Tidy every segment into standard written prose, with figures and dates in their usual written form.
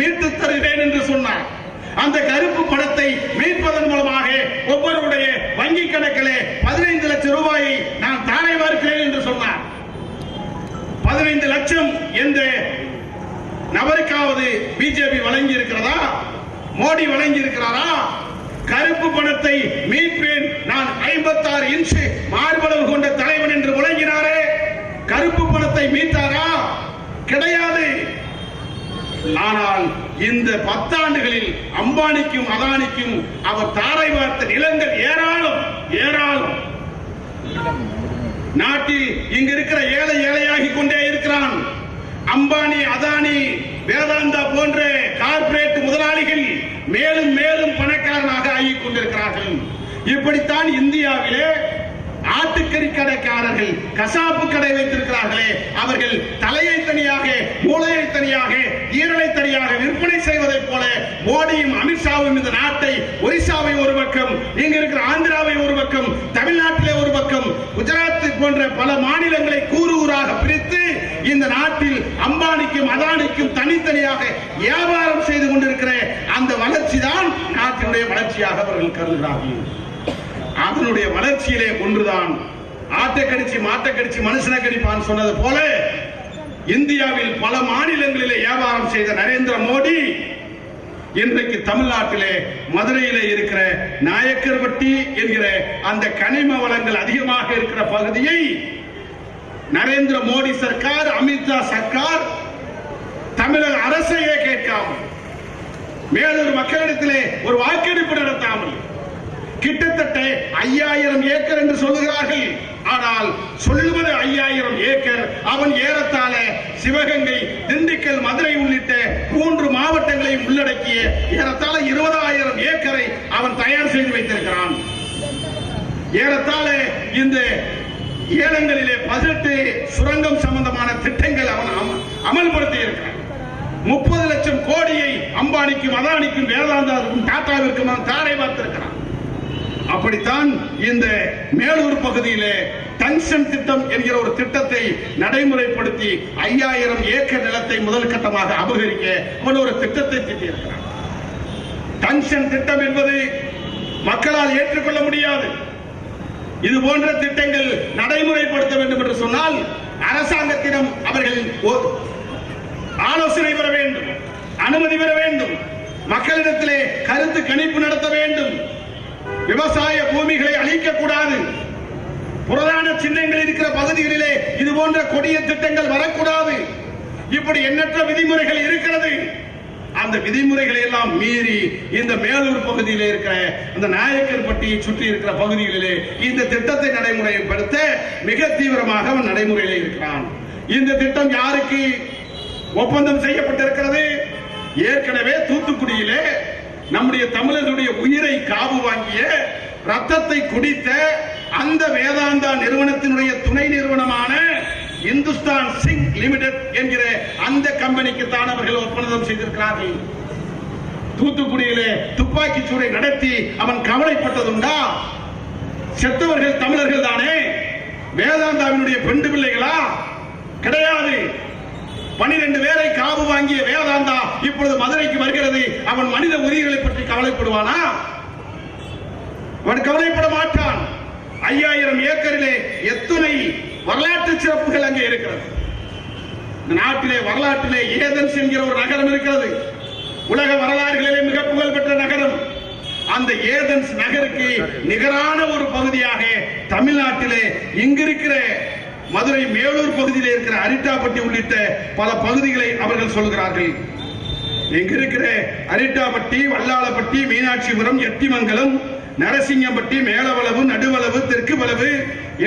மீட்டு தருகிறேன் என்று சொன்னார். அந்த கருப்பு பணத்தை மீட்பதன் மூலமாக ஒவ்வொருடைய வங்கி கணக்கிலே 15 லட்சம் ரூபாயை நான் தாரை வார்க்கிறேன் என்று சொன்னார். 15 லட்சம் எந்த நபருக்காவது பிஜேபி வழங்கி இருக்கிறதா? மோடி வழங்கி இருக்கிறாரா? கருப்பு பணத்தை மீட்பேன், நான் 56 இன்ச் மார்பளவு கொண்ட தலைவன் என்று முழங்கினாரே, கருப்பு பணத்தை மீட்டாரா? கிடையாது. ஆனால் இந்த 10 ஆண்டுகளில் அம்பானிக்கும் அதானிக்கும் அவர் தாரை வார்த்த நிலங்கள் ஏராளம் ஏராளம். நாட்டில் இங்கு இருக்கிற ஏழை ஏழையாகி கொண்டே இருக்கிறான். அம்பானி, அதானி, வேதாந்தா போன்ற கார்ப்பரேட் முதலாளிகள் மேலும் மேலும் பணக்காரனாக ஆகிக் கொண்டிருக்கிறார்கள். இப்படித்தான் இந்தியாவிலே ஆட்டுக்கறி கடைக்காரர்கள் கசாப்பு கடை வைத்திருக்கிறார்களே, அவர்கள் தலையை தனியாக, மூளையை தனியாக, ஈரலை தனியாக விற்பனை செய்வதைப் போல மோடியும் அமித்ஷாவும் இந்த நாட்டை, ஒரிசாவை ஒரு பக்கம், இங்க இருக்கிற ஆந்திராவை ஒரு பக்கம், தமிழ்நாட்டிலே ஒரு பக்கம், குஜராத் போன்ற பல மாநிலங்களை கூறு கூறாக பிரித்து இந்த நாட்டில் அம்பானிக்கும் அதானிக்கும் தனித்தனியாக வியாபாரம் செய்து கொண்டிருக்கிற அந்த வளர்ச்சி தான் நாட்டினுடைய வளர்ச்சியாக அவர்கள் கருதுகிறார்கள். அதனுடைய வளர்ச்சியிலே ஒன்றுதான் ஆட்டை கடிச்சு மாட்டை கடிச்சு மனுஷனை கடிப்பான் சொன்னது போல இந்தியாவில் பல மாநிலங்களிலே வியாபாரம் செய்த நரேந்திர மோடி இன்றைக்கு தமிழ்நாட்டிலே மதுரையிலே இருக்கிற நாயக்கர்பட்டி என்கிற அந்த கனிம வளங்கள் அதிகமாக இருக்கிற பகுதியை நரேந்திர மோடி சர்க்கார், அமித்ஷா சர்க்கார் தமிழக அரசையே கேட்காமல், மேலூர் மக்களிடத்திலே ஒரு வாக்கெடுப்பு நடத்தாமல் கிட்டத்தட்ட 5000 ஏக்கர் என்று சொல்லுகிறார்கள். ஆனால் சொல்லுவது 5000 ஏக்கர். அவன் ஏறத்தாழ சிவகங்கை, திண்டுக்கல், மதுரை உள்ளிட்ட 3 மாவட்டங்களையும் உள்ளடக்கிய ஏறத்தாழ 20000 ஏக்கரை அவன் தயார் செய்து வைத்திருக்கிறான். ஏறத்தாழ இந்த ஏலங்களிலே 18 சுரங்கம் சம்பந்தமான திட்டங்கள் அவன் அமல்படுத்தி இருக்கிறான். 30 லட்சம் கோடியை அம்பானிக்கும் அதானிக்கும் வேதாந்தாவுக்கும் டாடாவிற்கும் அவன் தாரை பார்த்திருக்கிறான். அப்படித்தான் இந்த மேலூர் பகுதியிலே டங்ஸ்டன் திட்டம் என்கிற ஒரு திட்டத்தை நடைமுறைப்படுத்தி 5000 ஏக்கர் நிலத்தை முதல் கட்டமாக அபகரிக்க அவன் ஒரு திட்டத்தை தீட்டியிருக்கிறான். டங்ஸ்டன் திட்டம் என்பது மக்களால் ஏற்றுக்கொள்ள முடியாது. இது போன்ற திட்டங்கள் நடைமுறைப்படுத்த வேண்டும் என்று சொன்னால் அரசாங்கத்திடம் அவர்கள் ஆலோசனை பெற வேண்டும், அனுமதி பெற வேண்டும், மக்களிடத்திலே கருத்து கணிப்பு நடத்த வேண்டும். விவசாய பூமிகளை அழிக்கக்கூடாது. புரதான சின்னங்கள் இருக்கிற பகுதிகளிலே இது போன்ற கொடிய திட்டங்கள் வரக்கூடாது. இப்படி எண்ணற்ற விதிமுறைகள் இருக்கிறது. அந்த விதிமுறைகளை எல்லாம் மீறி இந்த மேலூர் பகுதியில் இருக்கிற அந்த நாயக்கர்பட்டியை சுற்றி இருக்கிற பகுதிகளிலே இந்த திட்டத்தை நடைமுறைப்படுத்த மிக தீவிரமாக அவன் நடைமுறையில் இருக்கிறான். இந்த திட்டம் யாருக்கு ஒப்பந்தம் செய்யப்பட்டிருக்கிறது? ஏற்கனவே தூத்துக்குடியிலே நம்முடைய தமிழர்களுடைய உயிரை காவு வாங்கிய, ரத்தத்தை குடித்த அந்த வேதாந்தா நிறுவனத்தினுடைய துணை நிறுவனமான இந்துஸ்தான் சிங் லிமிடெட் என்கிற அந்த கம்பெனிக்கு தான் அவர்கள் ஒப்பந்தம் செய்திருக்கிறார்கள். தூத்துக்குடியிலே துப்பாக்கி சூடை நடத்தி அவன் கவலைப்பட்டதுண்டா? செத்தவர்கள் தமிழர்கள் தானே, வேதாந்தாவினுடைய பெண்டு பிள்ளைகளா? கிடையாது. 12 பேரை காவு வாங்கிய வேதாந்தா இப்பொழுது மதுரைக்கு வருகிறது. அவன் மனித உரிமைகளை பற்றி கவலைப்படுவானா? அவன் கவலைப்பட மாட்டான். 5000 ஏக்கரிலே எத்தனை வரலாற்று சிறப்புகள் அங்கே இருக்கிறது. இந்த நாட்டிலே வரலாற்றிலே ஏதென்ஸ் என்கிற ஒரு நகரம் இருக்கிறது. உலக வரலாறுகளிலே மிக புகழ் பெற்ற நகரம். அந்த ஏதென்ஸ் நகருக்கு நிகரான ஒரு பகுதியாக தமிழ்நாட்டிலே இங்கிருக்கிற மதுரை மேலூர் பகுதியில் இருக்கிற அரிட்டாப்பட்டி உள்ளிட்ட பல பகுதிகளை அவர்கள் சொல்கிறார்கள். இங்கிருக்கிற அரிட்டாப்பட்டி, வல்லாளப்பட்டி, மீனாட்சிபுரம், எட்டிமங்கலம், நரசிங்கம்பட்டி, மேலவளவு, நடுவளவு, தெற்கு வளவு,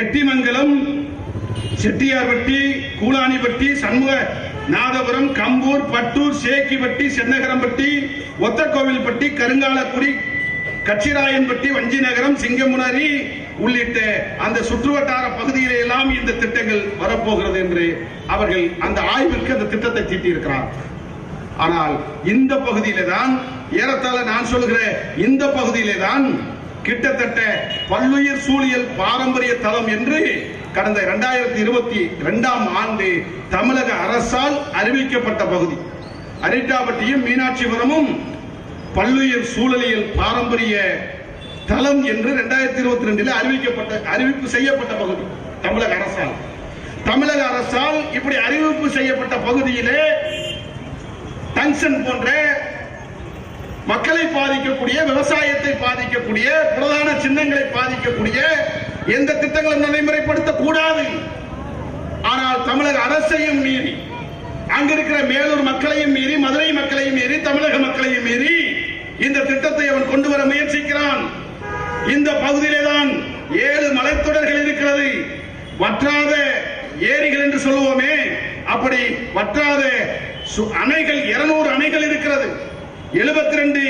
எட்டிமங்கலம், செட்டியார்பட்டி, கூலானிப்பட்டி, சண்முக நாதபுரம், கம்பூர், பட்டூர், சேக்கிப்பட்டி, சென்னகரம்பட்டி, ஒத்தக்கோவில்பட்டி, கருங்காலக்குடி, கச்சிராயன்பட்டி, வஞ்சிநகரம், சிங்கமுனரி உள்ளிட்ட அந்த சுற்றுவட்டார பகுதியிலே எல்லாம் இந்த திட்டங்கள் வரப்போகிறது என்று அவர்கள் அந்த ஆய்விற்கு அந்த திட்டத்தை தீட்டியிருக்கிறார். ஆனால் இந்த பகுதியிலே தான் ஏறத்தாழ நான் சொல்லுகிற இந்த பகுதியிலே தான் கிட்டத்தட்ட பல்லுயிர் சூழியல் பாரம்பரிய தலம் என்று கடந்த 2022ஆம் ஆண்டு தமிழக அரசால் அறிவிக்கப்பட்ட பகுதி. அரிட்டாபட்டியும் மீனாட்சிபுரமும் பல்லுயிர் சூழலியல் பாரம்பரிய தளம் என்று 2022 அறிவிப்பு செய்யப்பட்ட பகுதி தமிழக அரசால் இப்படி அறிவிப்பு செய்யப்பட்ட பகுதியிலே டங்ஸ்டன் போன்ற மக்களை பாதிக்கக்கூடிய, விவசாயத்தை பாதிக்கக்கூடிய, பிரதான சின்னங்களை பாதிக்கக்கூடிய எந்த திட்டங்களும் நடைமுறைப்படுத்தக்கூடாது. ஆனால் தமிழக அரசையும் மீறி, அங்கிருக்கிற மேலூர் மக்களையும் மீறி, மதுரை மக்களையும் மீறி, தமிழக மக்களையும் மீறி இந்த திட்டத்தை அவன் கொண்டு வர முயற்சிக்கிறான். இந்த பகுதியிலே தான் 7 மலைத்தொடர்கள் இருக்கிறது. வற்றாத ஏரிகள் என்று சொல்லுவோமே, அப்படி வற்றாத அணைகள் 200 அணைகள் இருக்கிறது. 72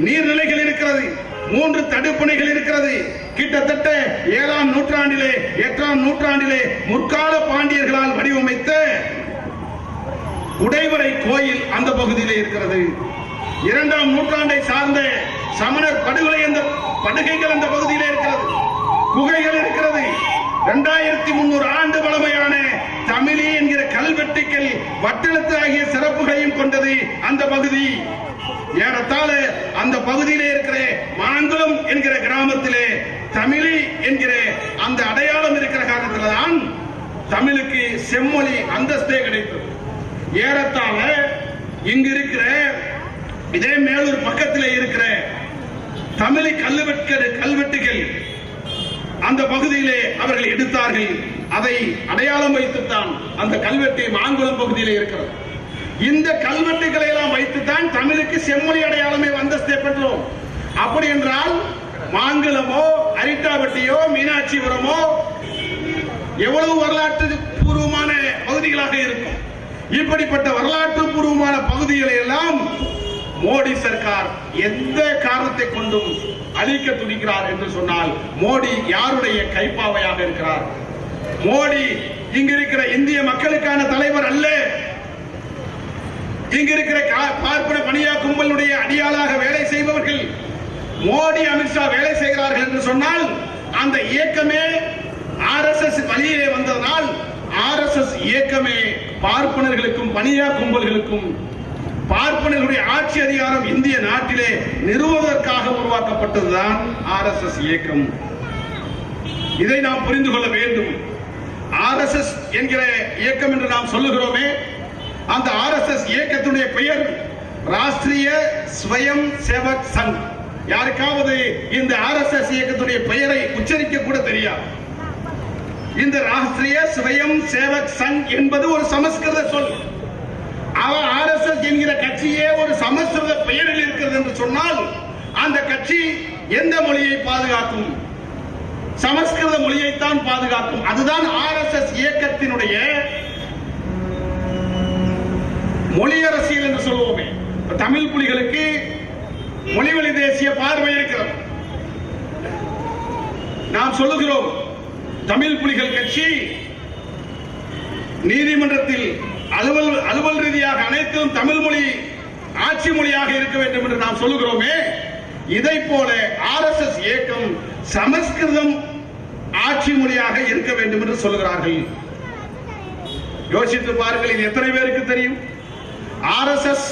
நீர்நிலைகள் இருக்கிறது. 3 தடுப்பணைகள் இருக்கிறது. கிட்டத்தட்ட 7ஆம் நூற்றாண்டிலே 8ஆம் நூற்றாண்டிலே முற்கால பாண்டியர்களால் வடிவமைத்த குடைவரை கோயில் அந்த பகுதியிலே இருக்கிறது. 2ஆம் நூற்றாண்டை சார்ந்த சமணர் படுகைகள் அந்த பகுதியிலே இருக்கிறது. குகைகள் இருக்கிறது. 2300 ஆண்டு பழமையான தமிழி என்கிற கல்வெட்டுக்கள், வட்டெழுத்து ஆகிய சிறப்புகளையும் கொண்டது அந்த பகுதி. ஏறத்தாழ அந்த பகுதியிலே இருக்கிற மாங்குளம் என்கிற கிராமத்திலே தமிழி என்கிற அந்த அடையாளம் இருக்கிற காரணத்தில் தான் தமிழுக்கு செம்மொழி அந்தஸ்தே கிடைத்தது. ஏறத்தாழ இங்கு இருக்கிற இதே மேலூர் பக்கத்தில் இருக்கிற தமிழி கல்வெட்டுகள் அந்த பகுதியிலே அவர்கள் எடுத்தார்கள். அதை அடையாளம் வைத்துத்தான் அந்த கல்வெட்டு மாங்குளம் பகுதியிலே இருக்கிறது. இந்த கல்வெட்டுகளை எல்லாம் வைத்துத்தான் தமிழுக்கு செம்மொழி அடையாளமே அந்தஸ்தை பெற்றோம். அப்படி என்றால் மாங்குளமோ, அரிட்டாபட்டியோ, மீனாட்சிபுரமோ எவ்வளவு வரலாற்று பூர்வமான பகுதிகளாக இருக்கும். இப்படிப்பட்ட வரலாற்று பூர்வமான பகுதிகளை எல்லாம் மோடி சர்க்கார் எந்த காரணத்தை கொண்டும் அழிக்க துடிக்கிறார் என்று சொன்னால், மோடி யாருடைய கைப்பாவையாக இருக்கிறார்? மோடி இங்கு இருக்கிற இந்திய மக்களுக்கான தலைவர் அல்ல. இங்கு இருக்கிற பார்ப்பன பணியா கும்பலுடைய அடியாளாக வேலை செய்பவர்கள் மோடி, அமித்ஷா வேலை செய்கிறார்கள் என்று சொன்னால், அந்த இயக்கமே RSS வழியிலே வந்ததனால் RSS இயக்கமே பார்ப்பனர்களுக்கும் பணியா கும்பல்களுக்கும் பார்ப்பனர்களுடைய ஆட்சி அதிகாரம் இந்திய நாட்டிலே நிறுவுவதற்காக உருவாக்கப்பட்டதுதான் RSS இயக்கம். இதை நாம் புரிந்து கொள்ள வேண்டும். RSS என்கிற இயக்கம் என்று நாம் சொல்லுகிறோமே, அந்த RSS இயக்கத்துடைய பெயர் ராஷ்டிரிய ஸ்வயம் சேவக் சங். யாருக்காவது இந்த RSS இயக்கத்துடைய பெயரை உச்சரிக்க கூட தெரியாது. இந்த ராஷ்டிரிய ஸ்வயம் சேவக் சங் என்பது ஒரு சமஸ்கிருத சொல். அவர் RSS என்கிற கட்சியே ஒரு சமஸ்கிருத பெயரில் இருக்கிறது என்று சொன்னால், அந்த கட்சி எந்த மொழியை பாதுகாக்கும்? சமஸ்கிருத மொழியைத்தான் பாதுகாக்கும். அதுதான் RSS இயக்கத்தினுடைய மொழி அரசியல் என்று சொல்லுவோமே. தமிழ் புலிகளுக்கு மொழிவழி தேசிய பார்வை இருக்கிறது. நாம் சொல்லுகிறோம், தமிழ் புலிகள் கட்சி நீதிமன்றத்தில் அலுவல் ரீதியாக அனைத்தும் தமிழ் மொழி ஆட்சி மொழியாக இருக்க வேண்டும் என்று நாம் சொல்லுகிறோமே, இதை போல RSS இயக்கம் சமஸ்கிருதம் ஆட்சி மொழியாக இருக்க வேண்டும் என்று சொல்லுகிறார்கள். யோசித்து பாருங்கள், இது எத்தனை பேருக்கு தெரியும்? RSS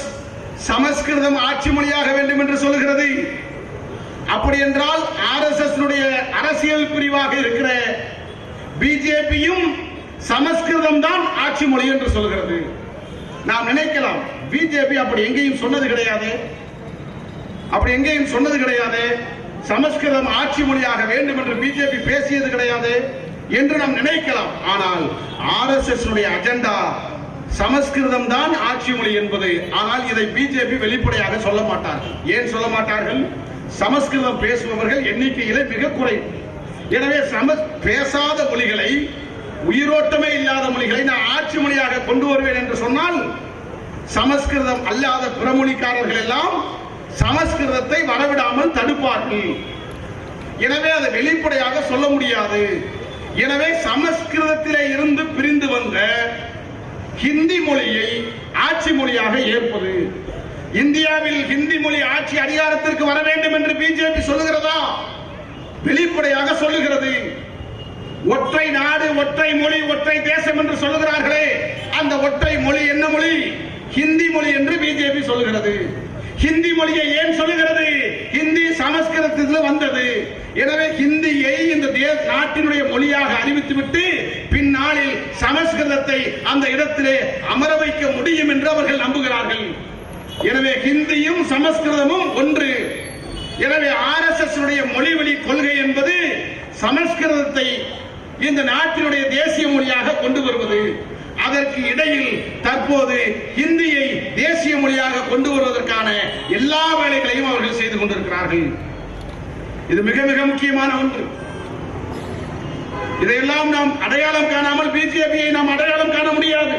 சமஸ்கிருதம் ஆட்சி மொழியாக வேண்டும் என்று சொல்லுகிறது. அப்படி என்றால் RSS அரசியல் பிரிவாக இருக்கிற பிஜேபியும் சமஸ்கிருதம் தான் ஆட்சி மொழி என்று சொல்கிறது. நாம் நினைக்கலாம், பிஜேபி அப்படி எங்கேயும் சொன்னது கிடையாது, அப்படி எங்கேயும் சொன்னது கிடையாது, சமஸ்கிருதம் ஆட்சி மொழியாக வேண்டும் என்று பிஜேபி பேசியது கிடையாது என்று நாம் நினைக்கலாம். ஆனால் RSS அஜெண்டா சமஸ்கிருதம் தான் ஆட்சி மொழி என்பது. ஆனால் இதை பிஜேபி வெளிப்படையாக சொல்ல மாட்டார்கள். ஏன் சொல்ல மாட்டார்கள்? சமஸ்கிருதம் பேசுபவர்கள் எண்ணிக்கையிலே மிக குறைவு. எனவே பேசாத மொழிகளை, உயிரோட்டமே இல்லாத மொழிகளை நான் ஆட்சி மொழியாக கொண்டு வருவேன் என்று சொன்னால், சமஸ்கிருதம் அல்லாத பிறமொழிக்காரர்கள் எல்லாம் சமஸ்கிருதத்தை வரவிடாமல் தடுப்பார்கள். எனவே அதை வெளிப்படையாக சொல்ல முடியாது. எனவே சமஸ்கிருதத்திலே இருந்து பிரிந்து வந்த ஹிந்தி மொழியை ஆட்சி மொழியாக ஏற்பது. இந்தியாவில் ஹிந்தி மொழி ஆட்சி அதிகாரத்திற்கு வர வேண்டும் என்று பிஜேபி சொல்லுகிறதா? வெளிப்படையாக சொல்லுகிறது. ஒற்றை நாடு, ஒற்றை மொழி, ஒற்றை தேசம் என்று சொல்லுகிறார்களே, அந்த ஒற்றை மொழி என்ன மொழி? ஹிந்தி மொழி என்று பிஜேபி சொல்கிறது. ஹிந்தி மொழியை ஏன் சொல்லுகிறது? ஹிந்தி சமஸ்கிருதத்தில் வந்தது. எனவே ஹிந்தியை இந்த நாட்டினுடைய மொழியாக அறிவித்துவிட்டு பின்னாளில் சமஸ்கிருதத்தை அந்த இடத்திலே அமர வைக்க முடியும் என்று அவர்கள் நம்புகிறார்கள். எனவே ஹிந்தியும் சமஸ்கிருதமும் ஒன்று. எனவே RSS உடைய மொழிவழி கொள்கை என்பது சமஸ்கிருதத்தை இந்த நாட்டினுடைய தேசிய மொழியாக கொண்டு வருவது. அதற்கு இடையில் தற்போது ஹிந்தியை தேசிய மொழியாக கொண்டு வருவதற்கான எல்லா வேலைகளையும் அவர்கள் செய்து கொண்டிருக்கிறார்கள். இது மிக மிக முக்கியமான ஒன்று. இதையெல்லாம் நாம் அடையாளம் காணாமல் பிஜேபியை நாம் அடையாளம் காண முடியாது.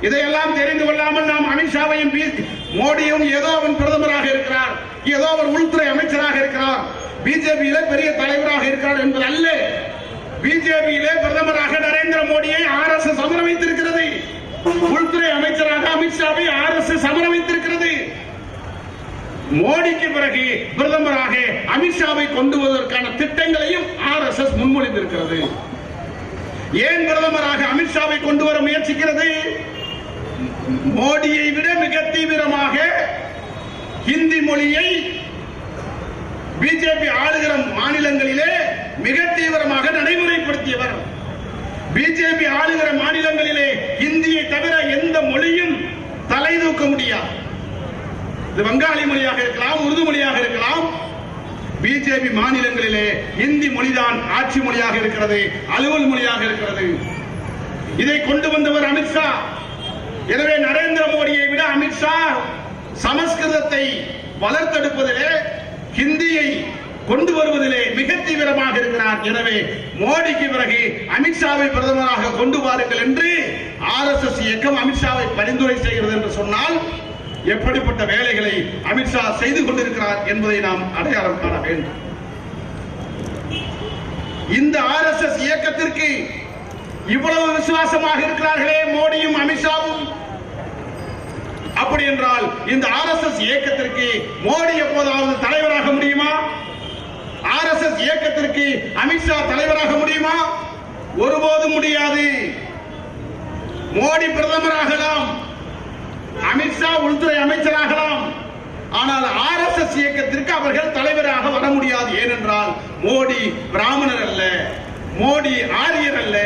இதையெல்லாம் தெரிந்து கொள்ளாமல் நாம் அமித்ஷாவையும் மோடியும் ஏதோ அவன் பிரதமராக இருக்கிறார், ஏதோ அவர் உள்துறை அமைச்சராக இருக்கிறார், பிஜேபியிலே பெரிய தலைவராக இருக்கிறார் என்பது அல்ல. பிஜேபியிலே பிரதமராக நரேந்திர மோடியை RSS அமர வைத்திருக்கிறது. உள்துறை அமைச்சராக அமித்ஷாவை RSS அமர வைத்திருக்கிறது. மோடிக்கு பிறகு பிரதமராக அமித்ஷாவை கொண்டு வருவதற்கான திட்டங்களையும் RSS முன்மொழிந்திருக்கிறது. ஏன் பிரதமராக அமித்ஷாவை கொண்டு வர முயற்சிக்கிறது? மோடியை விட மிக தீவிரமாக ஹிந்தி மொழியை பிஜேபி ஆளுகிற மாநிலங்களிலே மிக தீவிரமாக நடைமுறைப்படுத்தியவர். பிஜேபி ஆளுகிற மாநிலங்களிலே இந்தியை தவிர எந்த மொழியும் தலை தூக்க முடியாது. இது வங்காளி மொழியாக இருக்கலாம், உருது மொழியாக இருக்கலாம். பிஜேபி மாநிலங்களிலே இந்தி மொழிதான் ஆட்சி மொழியாக இருக்கிறது, அலுவல் மொழியாக இருக்கிறது. இதை கொண்டு வந்தவர் அமித்ஷா. எனவே நரேந்திர மோடியை விட அமித்ஷா சமஸ்கிருதத்தை வளர்த்தெடுப்பதிலே, ஹிந்தியை கொண்டு வருவதிலே மிக தீவிரமாக இருக்கிறார். எனவே மோடிக்கு பிறகு அமித்ஷாவை பிரதமராக கொண்டு வாருங்கள் என்று RSS இயக்கம் அமித்ஷாவை பரிந்துரை செய்கிறது என்று சொன்னால் எப்படிப்பட்ட வேலைகளை அமித்ஷா செய்து கொண்டிருக்கிறார் என்பதை நாம் அடையாளம் காண வேண்டும். இந்த RSS இயக்கத்திற்கு இவ்வளவு விசுவாசமாக இருக்கிறார்களே மோடியும் அமித்ஷாவும். அப்படி என்றால் இந்த RSS இயக்கத்திற்கு மோடி எப்போதாவது தலைவராக முடியுமா? RSS இயக்கத்திற்கு அமித்ஷா தலைவராக முடியுமா? ஒருபோதும் முடியாது. மோடி பிரதமராகலாம், அமித்ஷா உள்துறை அமைச்சராகலாம், ஆனால் RSS இயக்கத்திற்கு அவர்கள் தலைவராக வர முடியாது. ஏனென்றால் மோடி பிராமணர் அல்ல, மோடி ஆரியர் அல்ல.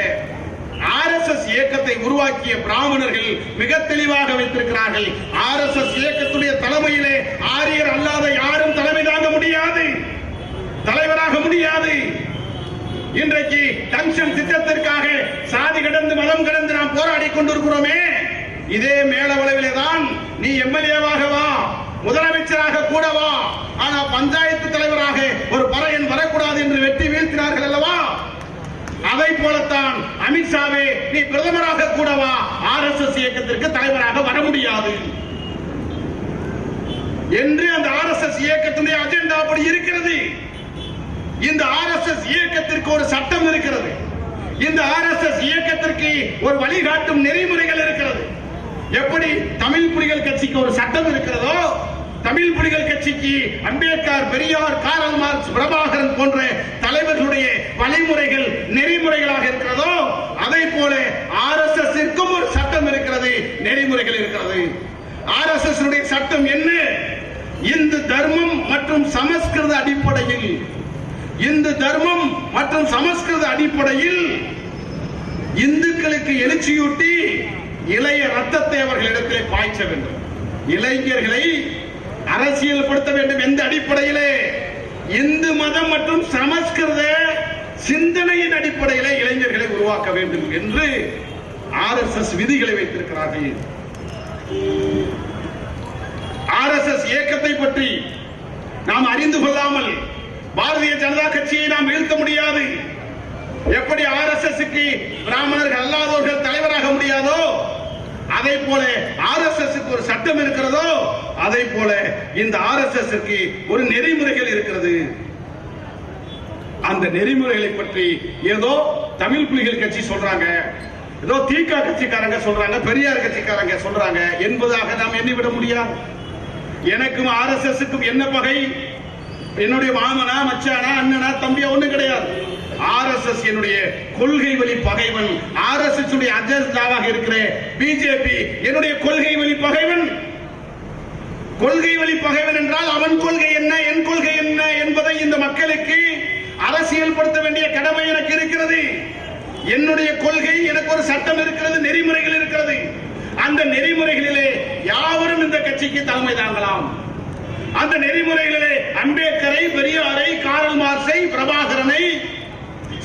RSS இயக்கத்தை உருவாக்கிய பிராமணர்கள் மிக தெளிவாக வைத்திருக்கிறார்கள். RSS இயக்கத்துடைய தலைமையிலே ஆரியர் அல்லாத யாரும் தலைமை தாங்க முடியாது, தலைவராக முடியாது. இன்றைக்கு டங்ஷன் திட்டத்திற்காக சாதி கடந்து மதம் கடந்து நாம் போராடி கொண்டிருக்கிறோமே, இதே மேலவளவிலே தான் நீ MLA-வாக வா, முதலமைச்சராக கூட வா, ஆனா பஞ்சாயத்து தலைவராக ஒரு பறையன் வரக்கூடாது என்று வெட்டி வீழ்த்தினார்கள் அல்லவா? அதை போலத்தான் அமித்ஷாவே நீ பிரதமராக கூட வா, RSS இயக்கத்திற்கு தலைவராக வர முடியாது என்று அந்த RSS இயக்கத்துடைய அஜெண்டா அப்படி இருக்கிறது. இந்த RSS இயக்கத்திற்கு ஒரு சட்டம் இருக்கிறது. இந்த RSS இயக்கத்திற்கு ஒரு வழிகாட்டும் நெறிமுறைகள் இருக்கிறது. எப்படி தமிழ் புலிகள் கட்சிக்கு ஒரு சட்டம் இருக்கிறதோ, தமிழ் புலிகள் கட்சிக்கு அம்பேத்கர், பெரியார், காரல் மார்க்ஸ், பிரபாகரன் போன்ற தலைவர்களுடைய வழிமுறைகள் நெறிமுறைகளாக இருக்கிறதோ, அதை போல RSS-ற்கும் ஒரு சட்டம் இருக்கிறது, நெறிமுறைகள் இருக்கிறது. RSS சட்டம் என்ன? இந்து தர்மம் மற்றும் சமஸ்கிருத அடிப்படையில், இந்து தர்மம் மற்றும் சமஸ்கிருத அடிப்படையில் இந்துக்களுக்கு எழுச்சியூட்டி இளைய ரத்தத்தை அவர்களிடத்திலே பாய்ச்ச வேண்டும். இளைஞர்களை அரசியல்படுத்த வேண்டும். எந்த அடிப்படையிலே? இந்து மதம் மற்றும் சமஸ்கிருத சிந்தனையின் அடிப்படையிலே இளைஞர்களை உருவாக்க வேண்டும் என்று RSS விதிகளை வைத்திருக்கிறார்கள். RSS இயக்கத்தை பற்றி நாம் அறிந்து கொள்ளாமல் பாரதிய ஜனதா கட்சியை நாம் வீழ்த்த முடியாது. எப்படி RSS-க்கு பிராமணர்கள் அல்லாதவர்கள் தலைவராக முடியாதோ, அதை போல RSS-க்கு ஒரு சட்டம் இருக்கிறதோ, அதை போல இந்த RSS-க்கு ஒரு நெறிமுறைகள் இருக்கிறது. அந்த நெறிமுறைகளை பற்றி ஏதோ தமிழ் புலிகள் கட்சி சொல்றாங்க, ஏதோ திக கட்சிக்காரங்க சொல்றாங்க, பெரியார் கட்சிக்காரங்க சொல்றாங்க என்பதாக நாம் எண்ணிவிட முடியாது. எனக்கும் RSS-க்கும் என்ன பகை? என்னுடைய மாமனா, மச்சானா, அண்ணனா, தம்பியா ஒண்ணு கிடையாது. RSS என்னுடைய கொள்கை வழி பகைவன். RSS உடைய அஜெண்டாவாக இருக்கிற பிஜேபி என்னுடைய கொள்கை வழி பகைவன். கொள்கை வழி பகைவன் என்றால் அவன் கொள்கை என்ன, என் கொள்கை என்ன என்பதை இந்த மக்களுக்கு அரசியல்படுத்த வேண்டிய கடமை எனக்கு இருக்கிறது. என்னுடைய கொள்கை, எனக்கு ஒரு சட்டம் இருக்கிறது, நெறிமுறைகள் இருக்கிறது. அந்த நெறிமுறைகளிலே யாவரும் இந்த கட்சிக்கு தலைமை தாங்கலாம். அந்த நெறிமுறைகளிலே அம்பேத்கரை, பெரியாரை, கார்ல் மார்க்ஸை, பிரபாகரனை,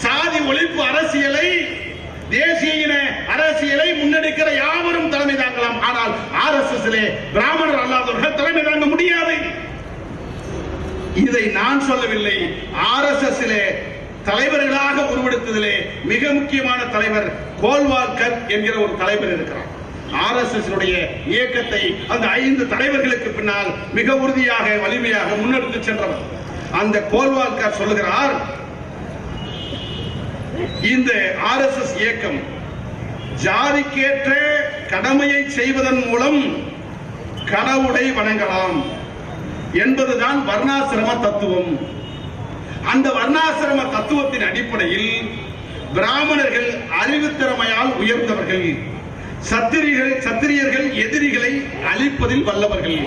சாதி ஒழிப்பு அரசியலை, தேசிய இன அரசியலை முன்னெடுக்கிற யாவரும் தலைமை தாங்கலாம். ஆனால் RSS பிராமணர் அல்லாதவர்கள் தலைமை தாங்க முடியாது. இதை நான் சொல்லவில்லை. RSS தலைவர்களாக உருவெடுத்ததிலே மிக முக்கியமான தலைவர் கோல்வால்கர் என்கிற ஒரு தலைவர் இருக்கிறார். RSS இயக்கத்தை அந்த 5 தலைவர்களுக்கு பின்னால் மிக உறுதியாக, வலிமையாக முன்னெடுத்து சென்றவர். அந்த கோல்வால்கர் சொல்லுகிறார், இந்த RSS இயக்கம் ஜாதிக்கேற்ற கடமையை செய்வதன் மூலம் கடவுளை வணங்கலாம் என்பதுதான் வர்ணாசிரம தத்துவம். அந்த வர்ணாசிரம தத்துவத்தின் அடிப்படையில் பிராமணர்கள் அறிவுத்திறமையால் உயர்ந்தவர்கள், சத்திரியர்கள் எதிரிகளை அழிப்பதில் வல்லவர்கள்.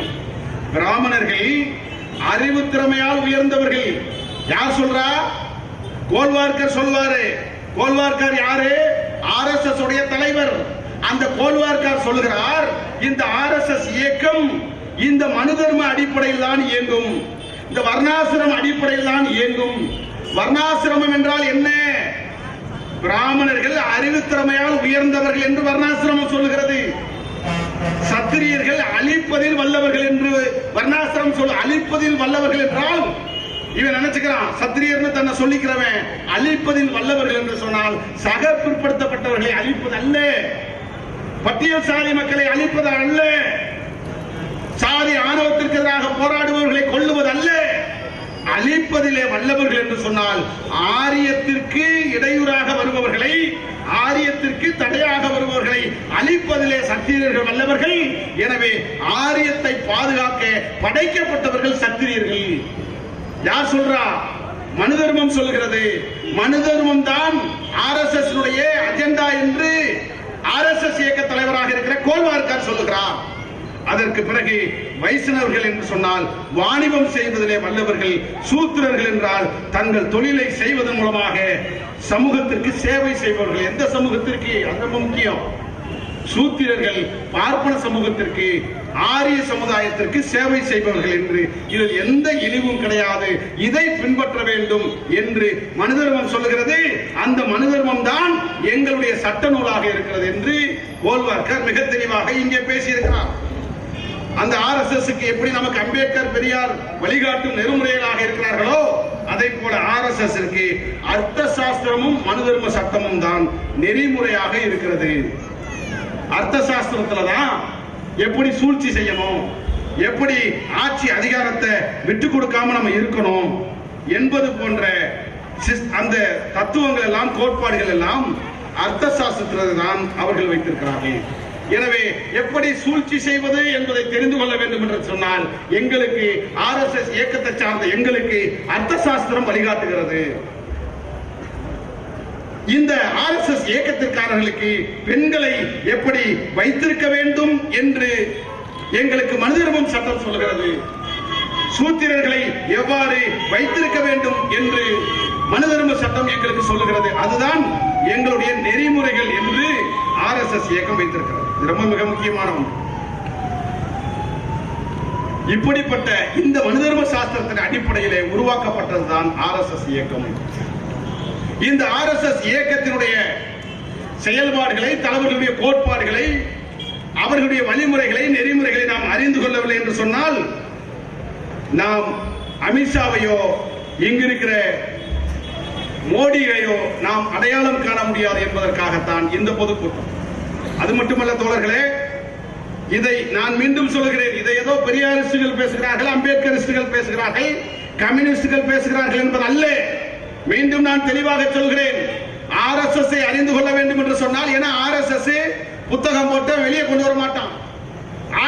பிராமணர்கள் அறிவுத்திறமையால் உயர்ந்தவர்கள். யார் சொல்றா? கோல்வார்கர் சொல்வாரு. கோல்வார்கர் யாரு? RSS உடைய தலைவர். அந்த கோல்வார்கர் சொல்லுகிறார், இந்த RSS இயக்கம் இந்த மனு தர்ம அடிப்படையில் தான் இயங்கும், இந்த வர்ணாசிரம அடிப்படையில் தான் இயங்கும். வர்ணாசிரமம் என்றால் என்ன? பிராமணர்கள் அறிவுத்திறமையால் உயர்ந்தவர்கள் என்று வர்ணாசிரமம் சொல்லுகிறது. சத்திரியர்கள் அழிப்பதில் வல்லவர்கள் என்று வர்ணாசிரமம் சொல்ல. அழிப்பதில் வல்லவர்கள் என்றால் இவன் நினைச்சுக்கிறான் சத்திரியர்னு தன்னை சொல்லிக்கிறவன் அழிப்பதில் வல்லவர்கள் என்று சொன்னால் சக பிற்படுத்தப்பட்டவர்களை அழிப்பது அல்ல, பட்டியல் சாதி மக்களை அழிப்பது அல்ல, சாதி ஆணவத்திற்கு எதிராக போராடுபவர்களை கொல்லுவது அல்ல. அழிப்பதிலே வல்லவர்கள் என்று சொன்னால் ஆரியத்திற்கு இடையூறாக வருபவர்களை, ஆரியத்திற்கு தடையாக வருபவர்களை அழிப்பதிலே சத்திரியர்கள் வல்லவர்கள். எனவே ஆரியத்தை பாதுகாக்க படைக்கப்பட்டவர்கள் சத்திரியர்கள். யார் சொல்றா? மனு தர்மம் சொல்கிறது. மனு தர்மம் தான் RSS அஜெண்டா என்று RSS இயக்க தலைவராக இருக்கிற கோல்வார்கர் சொல்லுகிறார். அதற்கு பிறகு வைஷ்ணவர்கள் என்று சொன்னால் வாணிபம் செய்வதிலே வல்லவர்கள், சூத்திரர்கள் என்றால் தங்கள் தொழிலை செய்வதன் மூலமாக சமூகத்திற்கு சேவை செய்பவர்கள். எந்த சமூகத்திற்கு? அது முக்கியம். சூத்திரர்கள் பார்ப்பன சமூகத்திற்கு, ஆரிய சமுதாயத்திற்கு சேவை செய்பவர்கள் என்று. இதில் எந்த இழிவும் கிடையாது. இதை பின்பற்ற வேண்டும் என்று மனு தர்மம் சொல்லுகிறது. அந்த மனு தர்மம் தான் எங்களுடைய சட்ட நூலாக இருக்கிறது என்று கோல்வார்கர் மிக தெளிவாக இங்கே பேசியிருக்கிறார். அந்த RSSக்கு எப்படி நமக்கு அம்பேத்கர், பெரியார் வழிகாட்டும் நெறிமுறைகளாக இருக்கிறார்களோ அதை போல RSSற்கு அர்த்த சாஸ்திரமும் மனு தர்ம சட்டமும் தான் நெறிமுறையாக இருக்கிறது. அர்த்த சாஸ்திரத்துல தான் எப்படி சூழ்ச்சி செய்யணும், எப்படி ஆட்சி அதிகாரத்தை விட்டு கொடுக்காம நம்ம இருக்கணும் என்பது போன்ற அந்த தத்துவங்கள் எல்லாம், கோட்பாடுகள் எல்லாம் அர்த்த சாஸ்திரத்தில் தான் அவர்கள் வைத்திருக்கிறார்கள். எனவே எப்படி சூழ்ச்சி செய்வது என்பதை தெரிந்து கொள்ள வேண்டும் என்று சொன்னால் எங்களுக்கு RSS இயக்கத்தை சார்ந்த எங்களுக்கு அர்த்த சாஸ்திரம் வழிகாட்டுகிறது. இந்த RSS இயக்கத்திற்காரர்களுக்கு பெண்களை எப்படி வைத்திருக்க வேண்டும் என்று எங்களுக்கு மனு தர்மம் சட்டம் சொல்கிறது. சூத்திரர்களை எவ்வாறு வைத்திருக்க வேண்டும் என்று மனு தர்ம சட்டம் எங்களுக்கு சொல்லுகிறது. அதுதான் எங்களுடைய நெறிமுறைகள் என்று RSS இயக்கம் வைத்திருக்கிறது. இது ரொம்ப மிக முக்கியமான ஒன்று. இப்படிப்பட்ட இந்த மனு தர்ம சாஸ்திரத்தின் அடிப்படையிலே உருவாக்கப்பட்டதுதான் RSS இயக்கம். இந்த RSS இயக்கத்தினுடைய செயல்பாடுகளை, தலைவர்களுடைய கோட்பாடுகளை, அவர்களுடைய வழிமுறைகளை, நெறிமுறைகளை நாம் அறிந்து கொள்ளவில்லை என்று சொன்னால் நாம் அமித்ஷாவையோ இங்கிருக்கிற மோடியையோ நாம் அடையாளம் காண முடியாது என்பதற்காகத்தான் இந்த பொதுக்கூட்டம். அது மட்டுமல்ல தோழர்களே, இதை நான் மீண்டும் சொல்கிறேன். இதை ஏதோ பெரியாரிஸ்டுகள் பேசுகிறார்கள், அம்பேத்கரிஸ்டுகள் பேசுகிறார்கள், கம்யூனிஸ்டுகள் பேசுகிறார்கள் என்பது அல்ல. மீண்டும் நான் தெளிவாக சொல்கிறேன். RSS அறிந்து கொள்ள வேண்டும் என்று சொன்னால், ஏன்னா RSS புத்தகம் போட்டு வெளியே கொண்டு வர மாட்டான்.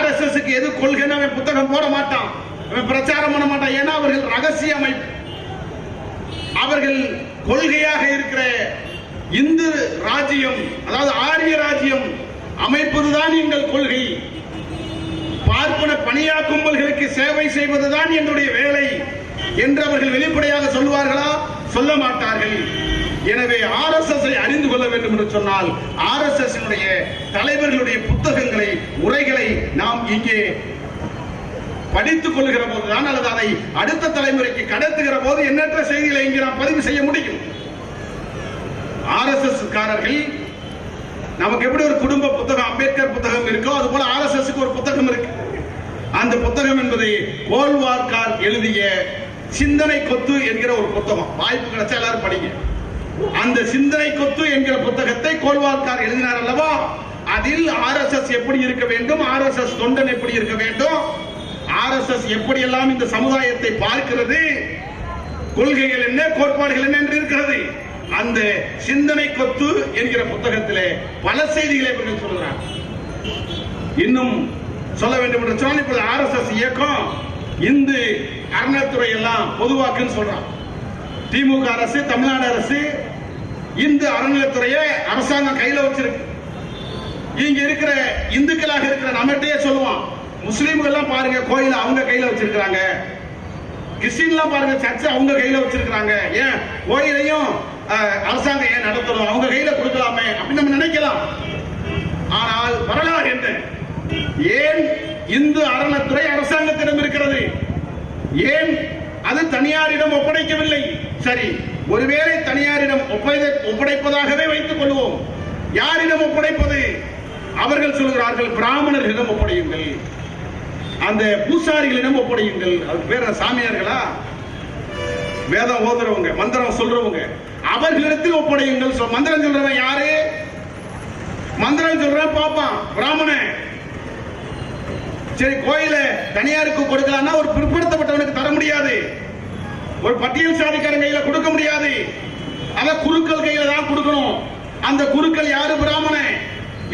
RSSக்கு எது கொள்கைன்னு புத்தகம் போட மாட்டான். பிரச்சாரம் பண்ண மாட்டான். ஏன்னா அவர்கள் ரகசிய அமைப்பு. அவர்கள் கொள்கையாக இருக்கிற இந்து ராஜ்யம், அதாவது ஆரிய ராஜ்யம் அமைப்பதுதான் எங்கள் கொள்கை, பார்ப்பன பணியா கும்பல்களுக்கு சேவை செய்வதுதான் எங்களுடைய வேலை என்று அவர்கள் வெளிப்படையாக சொல்வார்களா? சொல்ல மாட்டார்கள். எனவே RSS அறிந்து கொள்ள வேண்டும் என்று சொன்னால் RSS தலைவர்களுடைய புத்தகங்களை, உரைகளை நாம் இங்கே படித்துக் கொள்ளுகிற போதுதான், அல்லது அதை அடுத்த தலைமுறைக்கு கடத்துகிற போது எண்ணற்ற செய்திகளை இங்கே நாம் பதிவு செய்ய முடியும். RSS காரர்கள் நமக்கு எப்படி ஒரு குடும்ப புத்தகம், அம்பேத்கர் புத்தகம் இருக்கோ அது போல RSSக்கு ஒரு புத்தகம் இருக்கு. அந்த புத்தகம் என்பது கோல்வார்கார் எழுதிய சிந்தனை கொத்து என்கிற ஒரு புத்தகம். வாய்ப்பு கிடைச்சா எல்லாரும் படிங்க. அந்த சிந்தனை கொத்து என்கிற புத்தகத்தை கோல்வார்கார் எழுதினார் அல்லவா? அதில் RSS எப்படி இருக்க வேண்டும், RSS தொண்டன் எப்படி இருக்க வேண்டும், RSS எப்படி எல்லாம் இந்த சமுதாயத்தை பார்க்கிறது, கொள்கைகள் என்ன, கோட்பாடுகள் என்ன என்று இருக்கிறது. அந்த சிந்தனை கொத்து என்கிற புத்தகத்திலே பல செய்திகளை இவர்கள் சொல்கிறார். இன்னும் சொல்ல வேண்டும் என்று சொன்னால், இப்போது RSS இயக்கம் இந்து அறநிலைத்துறை எல்லாம் பொதுவாக்குன்னு சொல்றான். திமுக அரசு, தமிழ்நாடு அரசு இந்து அறநிலைத்துறையை அரசாங்கம் கையில வச்சிருக்கு. இங்க இருக்கிற இந்துக்களாக இருக்கிற நம்மகிட்டயே சொல்லுவான், முஸ்லீம்கள் எல்லாம் பாருங்க கோயில அவங்க கையில வச்சிருக்காங்க, கிறிஸ்டின் எல்லாம் பாருங்க சர்ச்சை அவங்க கையில வச்சிருக்காங்க, ஏன் கோயிலையும் அரசாங்கம் ஏன் நடத்தணும், அவங்க கையில கொடுக்கலாமே அப்படின்னு நம்ம நினைக்கலாம். ஆனால் வரலாறு என்ன? ஏன் இந்து அறநிலைத்துறை அரசாங்கத்திடம் இருக்கிறது? ஏன் அது தனியாரிடம் ஒப்படைக்கவில்லை? சரி, ஒருவேளை தனியாரிடம் ஒப்படைப்பதாகவே வைத்துக் கொள்வோம். யாரிடம் ஒப்படைப்பது? அவர்கள் சொல்கிறார்கள் பிராமணர்களிடம் ஒப்படையுங்கள், அந்த பூசாரிகளிடம் ஒப்படையுங்கள். அதுக்கு பேர் சாமியார்களா? வேதம் ஓதுறவங்க, மந்திரம் சொல்றவங்க, அவர்களிடத்தில் ஒப்படையுங்கள். மந்திரம் சொல்றவன் யாரு? மந்திரம் சொல்றவன் பாப்பான் பிராமணன். சரி, கோயில தனியாருக்கு கொடுக்கலாம்னா ஒரு பிற்படுத்தப்பட்டவனுக்கு தர முடியாது, ஒரு பட்டியல் சாதிக்காரன் கையில கொடுக்க முடியாது, அத குருக்கள் கையில தான் கொடுக்கணும். அந்த குருக்கள் யாரு? பிராமணன்.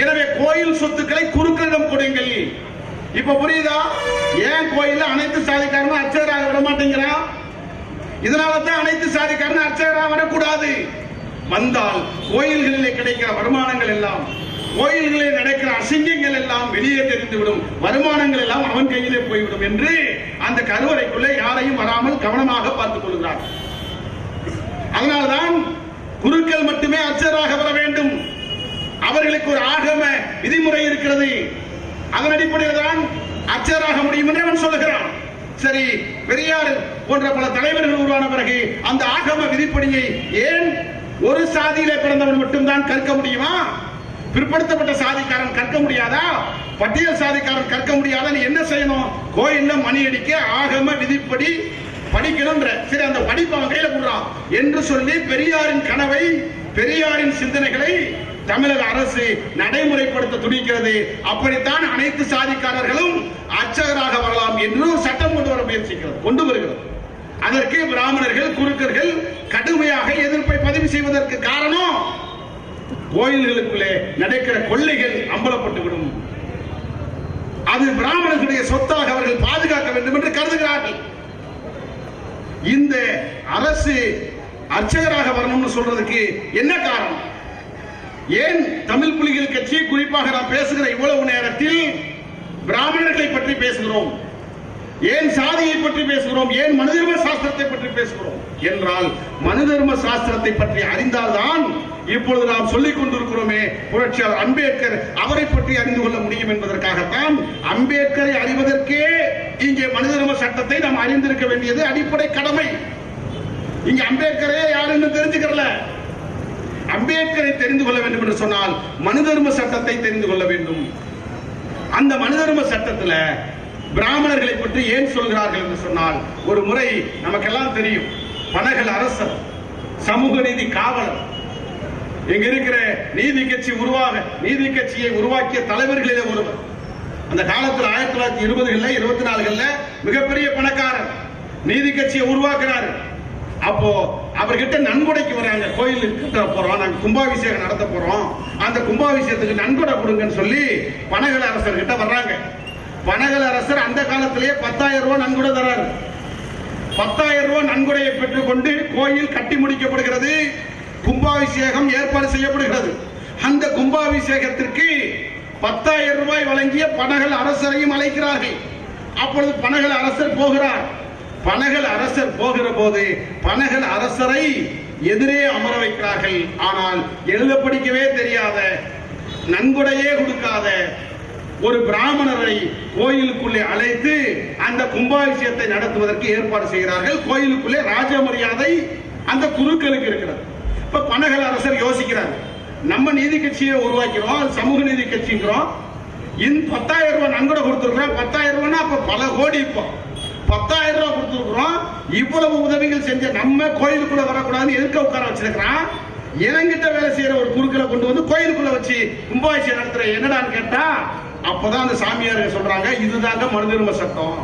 எனவே கோயில் சொத்துக்களை குருக்களிடம் கொடுங்கள். இப்ப புரியுதா ஏன் கோயில்ல அனைத்து சாதிக்காரனும் அர்ச்சகராக விட மாட்டேங்கிறான்? இதனாலதான் அனைத்து சாதிக்காரனும் அர்ச்சகராக வரக்கூடாது. வந்தால் கோயில்களிலே கிடைக்கிற வருமானங்கள் எல்லாம், கோயில்களில் நடக்கிற அசிங்கங்கள் எல்லாம் வெளியே தெரிந்துவிடும், வருமானங்கள் எல்லாம் அவன் கையிலே போய்விடும் என்று அந்த கருவறைக்குள்ளே யாரையும் வராமல் கவனமாக பார்த்துக் கொள்கிறார். அதனால்தான் குருக்கள் மட்டுமே அர்ச்சகராக வர வேண்டும். அவர்களுக்கு ஒரு ஆகம விதிமுறை இருக்கிறது. அதன் அடிப்படையில் தான் அர்ச்சகராக முடியும் என்று அவன் சொல்லுகிறான். சரி, பெரியார் போன்ற பல தலைவர்கள் உருவான பிறகு அந்த ஆகம விதிப்படியை ஏன் ஒரு சாதியிலே பிறந்தவன் மட்டும்தான் கற்க முடியுமா? பிற்படுத்தப்பட்ட சாதிக்காரன் கற்க முடியாதா? பட்டியல் சாதிக்காரன் கற்க முடியாதா? என்ன செய்யணும்? கோயில்ல மணி அடிக்க ஆகம விதிப்படி படிக்கணும்ன்ற. சரி, அந்த படிப்பு அவன் கையில கொடுறான் என்று சொல்லி பெரியாரின் கனவை, பெரியாரின் சிந்தனைகளை தமிழக அரசு நடைமுறைப்படுத்த துடிக்கிறது. அப்படித்தான் அனைத்து சாதிக்காரர்களும் அர்ச்சகராக வரலாம் என்று சட்டம் கொண்டு வர முயற்சிக்கிறது, கொண்டு வருகிறது. அதற்கு பிராமணர்கள், குருக்கர்கள் கடுமையாக எதிர்ப்பை பதிவு செய்வதற்கு காரணம், கோயில்களுக்குள்ளே நடக்கிற கொள்ளைகள் அம்பலப்பட்டுவிடும், அது பிராமணர்களுடைய சொத்தாக அவர்கள் பாதுகாக்க வேண்டும் என்று கருதுகிறார்கள். இந்த அரசு அர்ச்சகராக வரணும்னு சொல்றதுக்கு என்ன காரணம்? ஏன் தமிழ் புலிகள் கட்சி குறிப்பாக நாம் பேசுகிற இவ்வளவு நேரத்தில் பிராமணர்களை பற்றி பேசுகிறோம்? ஏன் சாதியை பற்றி பேசுகிறோம்? ஏன் மனுதர்ம சாஸ்திரத்தை பற்றி பேசுகிறோம் என்றால், மனுதர்ம சாஸ்திரத்தை பற்றி அறிந்தால்தான் இப்பொழுது நாம் சொல்லிக் கொண்டிருக்கிறோமே புரட்சியாளர் அம்பேத்கர், அவரை பற்றி அறிந்து கொள்ள முடியும் என்பதற்காகத்தான் அம்பேத்கரை அறிவதற்கே இங்கே மனுதர்ம சட்டத்தை நாம் அறிந்திருக்க வேண்டியது அடிப்படை கடமை. இங்க அம்பேத்கரே யாருன்னு தெரிஞ்சுக்கிறல. அம்பேத்கரை தெரிந்து கொள்ள வேண்டும் என்று சொன்னால் மனுதர்ம சட்டத்தை தெரிந்து கொள்ள வேண்டும். அந்த மனுதர்ம சட்டத்தில் பிராமணர்களை பற்றி ஏன் சொல்கிறார்கள் என்று சொன்னால், ஒரு முறை நமக்கெல்லாம் தெரியும், பனகல் அரசர், சமூக நீதி காவலர், இங்க இருக்கிற நீதி கட்சியை உருவாக்கிய தலைவர்களிலே ஒருவர். அந்த காலத்தில் 1920களில் 24களில் மிகப்பெரிய பணக்காரர் நீதி கட்சியை உருவாக்குறாரு. அப்போ அவர்கிட்ட நன்கொடைக்கு வராங்க, கோயில் கட்ட போறோம், நாங்க கும்பாபிஷேகம் நடத்த போறோம், அந்த கும்பாபிஷேகத்துக்கு நன்கொடை கொடுங்கன்னு சொல்லி பனகல் அரசர்கிட்ட வர்றாங்க. பனகல் அரசர் அந்த காலத்திலேயே 10,000 ரூபாய் நன்கொடை தராரு. 10,000 ரூபாய் நன்கொடையை பெற்றுக்கொண்டு கோயில் கட்டி முடிக்கப்படுகிறது. கும்பாபிஷேகம் ஏற்பாடு செய்யப்படுகிறது. அந்த கும்பாபிஷேகத்திற்கு 10,000 ரூபாய் வழங்கிய பனகல் அரசரையும் அழைக்கிறார்கள். அப்பொழுது பனகல் அரசர் போகிறார். பனகல் அரசர் போகிற போது பனகல் அரசரை எதிரே அமர வைக்கிறார்கள். ஆனால் எழுத படிக்கவே தெரியாத, நன்கொடையே கொடுக்காத ஒரு பிராமணரை கோயிலுக்குள்ளே அழைத்து அந்த கும்பாபிஷேகத்தை நடத்துவதற்கு ஏற்பாடு செய்கிறார்கள். கோயிலுக்குள்ளே ராஜ மரியாதை அந்த குருக்களுக்கு இருக்கிறது. இப்ப பனகல் அரசர் யோசிக்கிறார், நம்ம நீதி கட்சியை உருவாக்கிறோம், சமூக நீதி கட்சிங்கிறோம், இந்த 10,000 ரூபாய் நன்கொடை கொடுத்துருக்கிறோம். 10,000 ரூபாய்னா அப்ப பல கோடி. இப்போ 10,000 ரூபாய் கொடுத்துருக்கிறோம். இவ்வளவு உதவிகள் செஞ்ச நம்ம கோயிலுக்குள்ள வரக்கூடாதுன்னு எதுக்க உட்கார வச்சிருக்கிறான். எனங்கிட்ட வேலை செய்யற ஒரு குருக்களை கொண்டு வந்து கோயிலுக்குள்ள வச்சு கும்பாபிஷேகம் நடத்துற என்னடான்னு கேட்டா, அப்பதான் அந்த சாமியார் சொல்றாங்க, இதுதாங்க மனு தர்ம சட்டம்.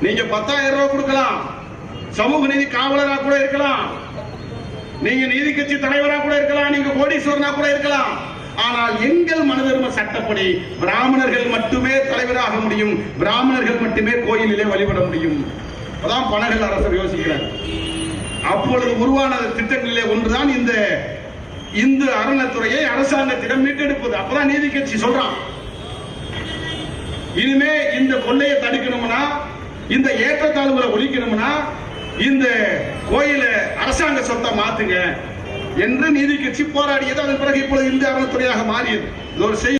நீங்க 10,000 ரூபாய் கொடுக்கலாம், சமூக நீதி காவலரா கூட இருக்கலாம், நீங்க நீதி கட்சி தலைவரா கூட இருக்கலாம், நீங்க கோடீஸ்வரனா கூட இருக்கலாம். ஆனால் எங்கள் மனு தர்ம சட்டப்படி பிராமணர்கள் மட்டுமே தலைவராக முடியும், பிராமணர்கள் மட்டுமே கோயிலிலே வழிபட முடியும். அதான் பனகல் அரசர் யோசிக்கிறார். அப்பொழுது உருவான திட்டங்களிலே ஒன்றுதான் இந்த இந்து அறநிலைத்துறையை அரசாங்கத்திடம் மீட்டெடுப்பது. அப்பதான் நீதி கட்சி சொல்றான், இனிமே இந்த கொள்ளையை தடுக்கணும்னா, இந்த ஏற்றத்தாழ்வுகளை ஒழிக்கணும்னா இந்த கோயில அரசாங்க சொத்தை மாத்துங்க என்று நீதி கட்சி போராடியது. அதன் பிறகு இப்பொழுது இந்து அறநிலைத்துறையாக மாறியது. இது ஒரு செய்தி.